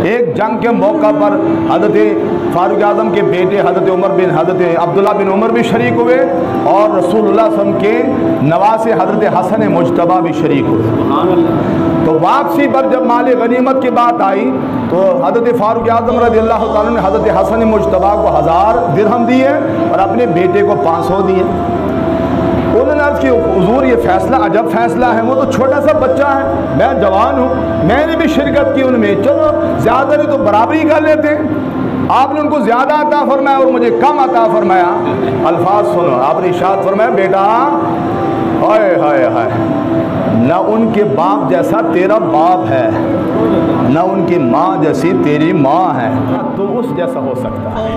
एक जंग के मौका पर हज़रत फारूक आज़म के बेटे हज़रत अब्दुल्ला बिन उमर भी शरीक हुए और रसूलुल्लाह सल्लल्लाहु अलैहि वसल्लम के नवासे हज़रत हसन मुज्तबा भी शरीक हुए। तो वापसी पर जब माल गनीमत की बात आई तो हज़रत फारूक आज़म रज़ियल्लाहु ताला ने हज़रत हसन मुज्तबा को 1000 दिरहम दिए और अपने बेटे को 500 दिए। उन्होंने अर्ज़ की हुज़ूर ये फ़ैसला अजब फ़ैसला है, वो तो छोटा सा बच्चा है, मैं जवान हूँ, मैंने भी शिरकत की उनमें, चलो ज़्यादा नहीं तो बराबरी कर लेते हैं। आपने उनको ज़्यादा अता फरमाया और मुझे कम अता फरमाया। अल्फाज सुनो, आपने इरशाद फरमाया बेटा हाय हाय हाय, न उनके बाप जैसा तेरा बाप है, न उनकी माँ जैसी तेरी माँ है, तो उस जैसा हो सकता है।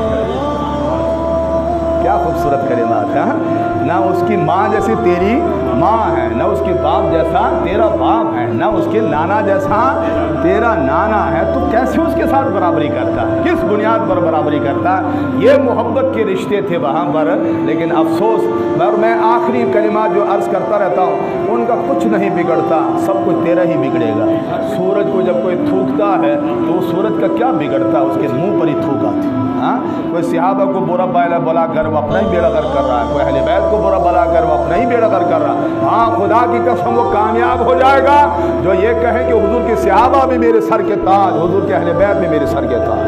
क्या खूबसूरत कलिमात है। ना उसकी माँ जैसी तेरी माँ है, ना उसके बाप जैसा तेरा बाप है, ना उसके नाना जैसा तेरा नाना है, तो कैसे उसके साथ बराबरी करता है, किस बुनियाद पर बराबरी करता है। ये मोहब्बत के रिश्ते थे वहाँ पर। लेकिन अफसोस, मैं आखिरी कलिमात जो अर्ज़ करता रहता हूँ, उनका कुछ नहीं बिगड़ता, सब कुछ तेरा ही बिगड़ेगा। सूरज को जब कोई थूकता है तो सूरज का क्या बिगड़ता, उसके मुँह पर ही थूक आती। हाँ, कोई सहाबा को बुरा भला कर वो अपना ही बेड़ा गर्क कर रहा है, कोई अहले बैत को बुरा भला कर वो अपना ही बेड़ा गर्क कर रहा है। हाँ, खुदा की कसम वो कामयाब हो जाएगा जो ये कहे कि हुजूर के सहाबा भी मेरे सर के ताज, हुजूर के अहले बैत भी मेरे सर के ताज,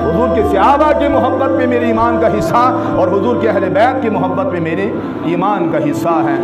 हुजूर के सहाबा की मोहब्बत में मेरे ईमान का हिस्सा और हुजूर के अहले बैत की मोहब्बत में मेरे ईमान का हिस्सा है।